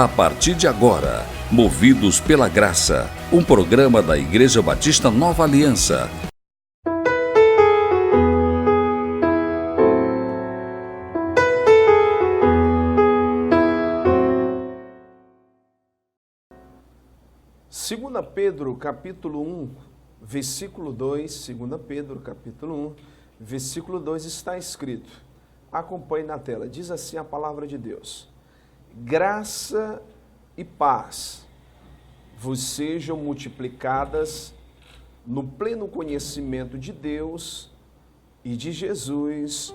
A partir de agora, Movidos pela Graça, um programa da Igreja Batista Nova Aliança. Segunda Pedro, capítulo 1, versículo 2, 2 Pedro, capítulo 1, versículo 2, está escrito. Acompanhe na tela, diz assim a palavra de Deus. Graça e paz vos sejam multiplicadas no pleno conhecimento de Deus e de Jesus,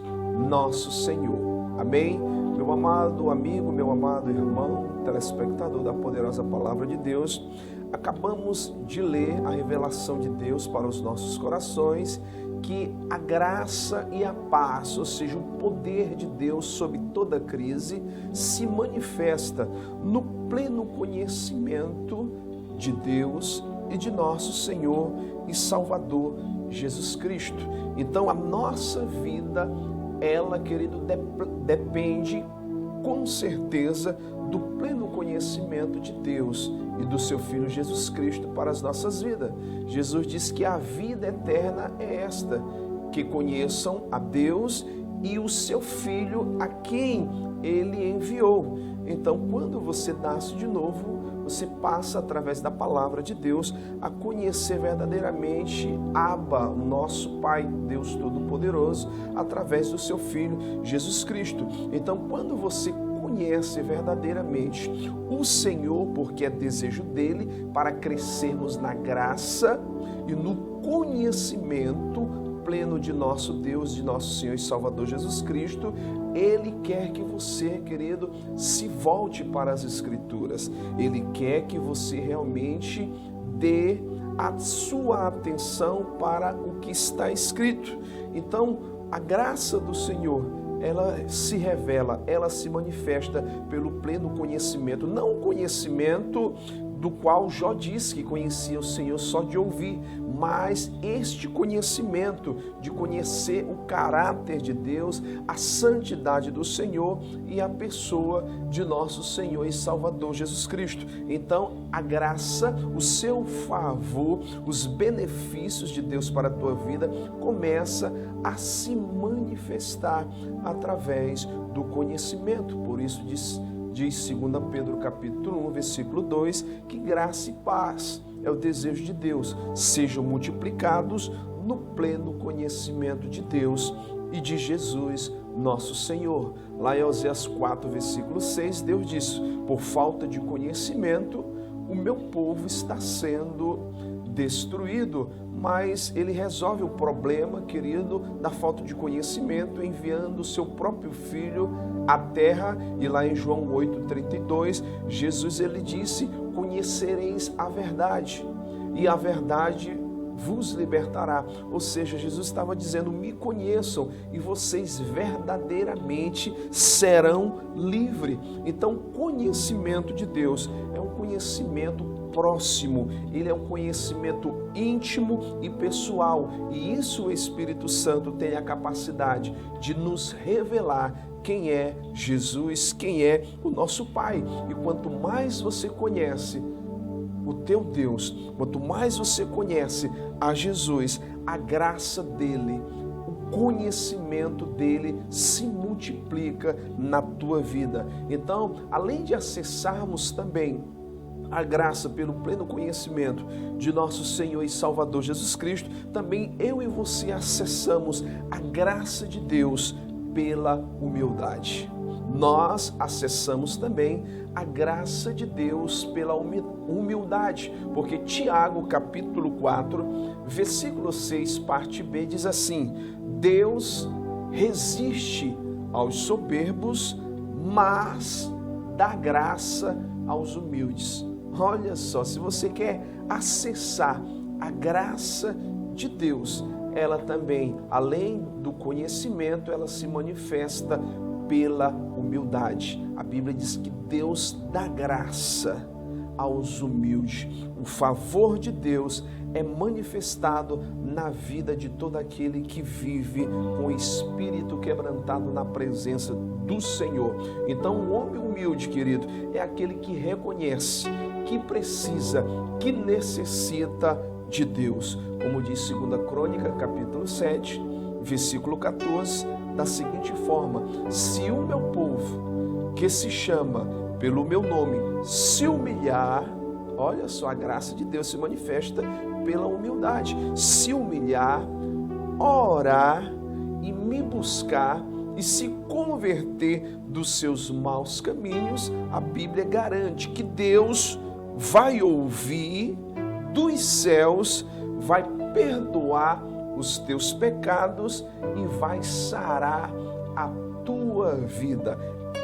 nosso Senhor. Amém? Meu amado amigo, meu amado irmão, telespectador da poderosa palavra de Deus, acabamos de ler a revelação de Deus para os nossos corações, que a graça e a paz, ou seja, o poder de Deus sobre toda crise, se manifesta no pleno conhecimento de Deus e de nosso Senhor e Salvador Jesus Cristo. Então a nossa vida, ela, querido, depende com certeza do pleno conhecimento de Deus e do seu Filho Jesus Cristo para as nossas vidas. Jesus diz que a vida eterna é esta, que conheçam a Deus e o seu Filho a quem Ele enviou. Então, quando você nasce de novo, você passa através da palavra de Deus a conhecer verdadeiramente Abba, o nosso Pai, Deus Todo-Poderoso, através do seu Filho Jesus Cristo. Então, quando você conhece verdadeiramente o Senhor, porque é desejo dele para crescermos na graça e no conhecimento pleno de nosso Deus, de nosso Senhor e Salvador Jesus Cristo, Ele quer que você, querido, se volte para as Escrituras. Ele quer que você realmente dê a sua atenção para o que está escrito. Então, a graça do Senhor, ela se revela, ela se manifesta pelo pleno conhecimento, não o conhecimento do qual Jó disse que conhecia o Senhor só de ouvir, mas este conhecimento de conhecer o caráter de Deus, a santidade do Senhor e a pessoa de nosso Senhor e Salvador Jesus Cristo. Então, a graça, o seu favor, os benefícios de Deus para a tua vida começa a se manifestar através do conhecimento. Por isso diz 2 Pedro capítulo 1, versículo 2, que graça e paz é o desejo de Deus, sejam multiplicados no pleno conhecimento de Deus e de Jesus, nosso Senhor. Lá em Oséias 4, versículo 6, Deus diz, por falta de conhecimento, o meu povo está sendo destruído, mas ele resolve o problema, querido, da falta de conhecimento, enviando o seu próprio Filho à terra. E lá em João 8,32, Jesus, ele disse, conhecereis a verdade, e a verdade vos libertará. Ou seja, Jesus estava dizendo, me conheçam e vocês verdadeiramente serão livres. Então, conhecimento de Deus é um conhecimento próximo, ele é um conhecimento íntimo e pessoal, e isso o Espírito Santo tem a capacidade de nos revelar quem é Jesus, quem é o nosso Pai. E quanto mais você conhece o teu Deus, quanto mais você conhece a Jesus, a graça dele, o conhecimento dele se multiplica na tua vida. Então, além de acessarmos também a graça pelo pleno conhecimento de nosso Senhor e Salvador Jesus Cristo, também eu e você acessamos a graça de Deus pela humildade. Nós acessamos também a graça de Deus pela humildade, porque Tiago, capítulo 4, versículo 6, parte B, diz assim, Deus resiste aos soberbos, mas dá graça aos humildes. Olha só, se você quer acessar a graça de Deus, ela também, além do conhecimento, ela se manifesta pela humildade. A Bíblia diz que Deus dá graça aos humildes. O favor de Deus é manifestado na vida de todo aquele que vive com o espírito quebrantado na presença do Senhor. Então, o homem humilde, querido, é aquele que reconhece, que precisa, que necessita de Deus. Como diz 2 Crônica, capítulo 7, versículo 14, da seguinte forma: se o meu povo, que se chama pelo meu nome, se humilhar, olha só, a graça de Deus se manifesta pela humildade, se humilhar, orar e me buscar e se converter dos seus maus caminhos, a Bíblia garante que Deus vai ouvir dos céus, vai perdoar os teus pecados e vai sarar a tua vida.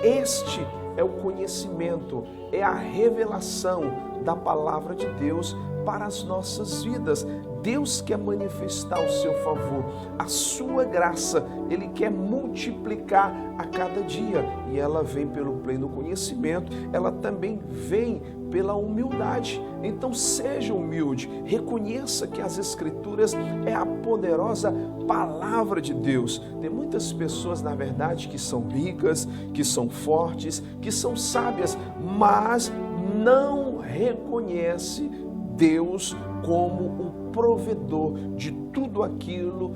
Este é o conhecimento, é a revelação da palavra de Deus para as nossas vidas. Deus quer manifestar o seu favor, a sua graça, Ele quer multiplicar a cada dia, e ela vem pelo pleno conhecimento, ela também vem pela humildade. Então seja humilde, reconheça que as Escrituras é a poderosa palavra de Deus. Tem muitas pessoas, na verdade, que são ricas, que são fortes, que são sábias, mas não reconhece Deus como o provedor de tudo aquilo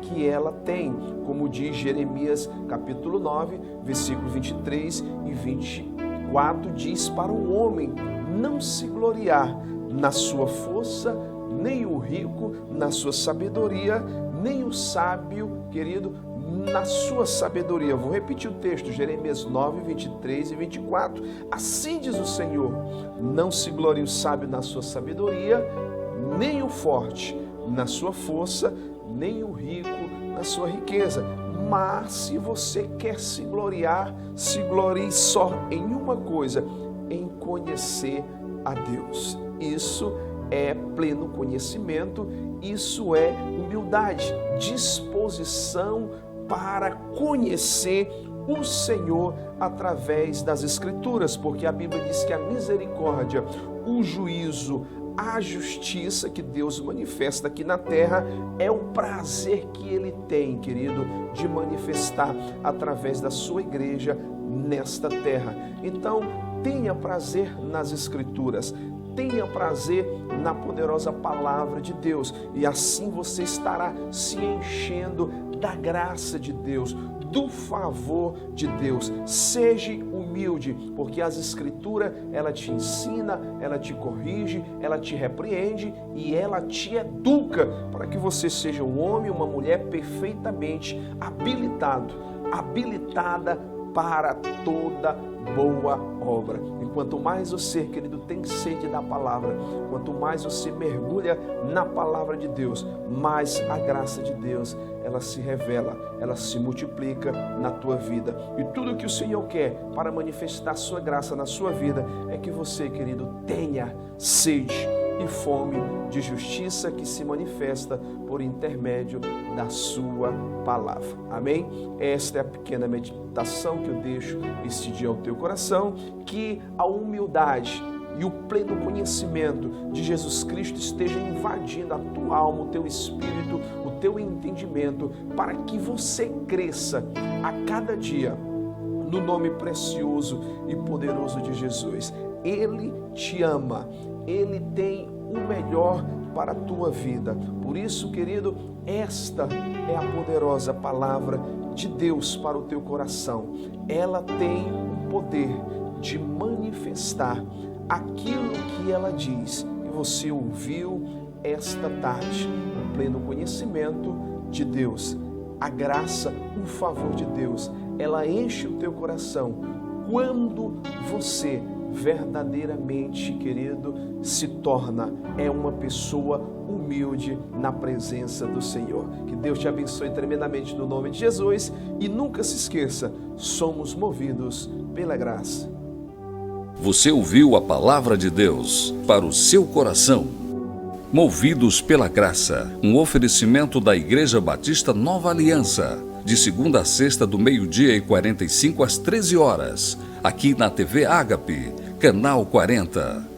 que ela tem. Como diz Jeremias capítulo 9, versículo 23 e 24, diz para o homem não se gloriar na sua força, nem o rico na sua sabedoria, nem o sábio, querido, na sua sabedoria. Vou repetir o texto, Jeremias 9, 23 e 24. Assim diz o Senhor: não se glorie o sábio na sua sabedoria, nem o forte na sua força, nem o rico na sua riqueza. Mas se você quer se gloriar, se glorie só em uma coisa, em conhecer a Deus. Isso é pleno conhecimento, isso é humildade, disposição para conhecer o Senhor através das Escrituras, porque a Bíblia diz que a misericórdia, o juízo, a justiça que Deus manifesta aqui na terra é o prazer que Ele tem, querido, de manifestar através da sua igreja nesta terra. Então, tenha prazer nas Escrituras, tenha prazer na poderosa palavra de Deus, e assim você estará se enchendo da graça de Deus, do favor de Deus. Seja humilde, porque as Escrituras, ela te ensina, ela te corrige, ela te repreende e ela te educa para que você seja um homem, uma mulher perfeitamente habilitada para toda boa obra. E quanto mais você, querido, tem sede da palavra, quanto mais você mergulha na palavra de Deus, mais a graça de Deus, ela se revela, ela se multiplica na tua vida. E tudo que o Senhor quer para manifestar a sua graça na sua vida é que você, querido, tenha sede e fome de justiça que se manifesta por intermédio da sua palavra. Amém? Esta é a pequena meditação que eu deixo este dia ao teu coração, que a humildade e o pleno conhecimento de Jesus Cristo esteja invadindo a tua alma, o teu espírito, o teu entendimento, para que você cresça a cada dia no nome precioso e poderoso de Jesus. Ele te ama, Ele tem o melhor para a tua vida. Por isso, querido, esta é a poderosa palavra de Deus para o teu coração. Ela tem o poder de manifestar aquilo que ela diz. E você ouviu esta tarde o pleno conhecimento de Deus. A graça, o favor de Deus, ela enche o teu coração quando você verdadeiramente, querido, se torna uma pessoa humilde na presença do Senhor. Que Deus te abençoe tremendamente no nome de Jesus e nunca se esqueça, somos movidos pela graça. Você ouviu a palavra de Deus para o seu coração. Movidos pela graça, um oferecimento da Igreja Batista Nova Aliança, de segunda a sexta do 12h45 às 13h, aqui na TV Ágape, canal 40.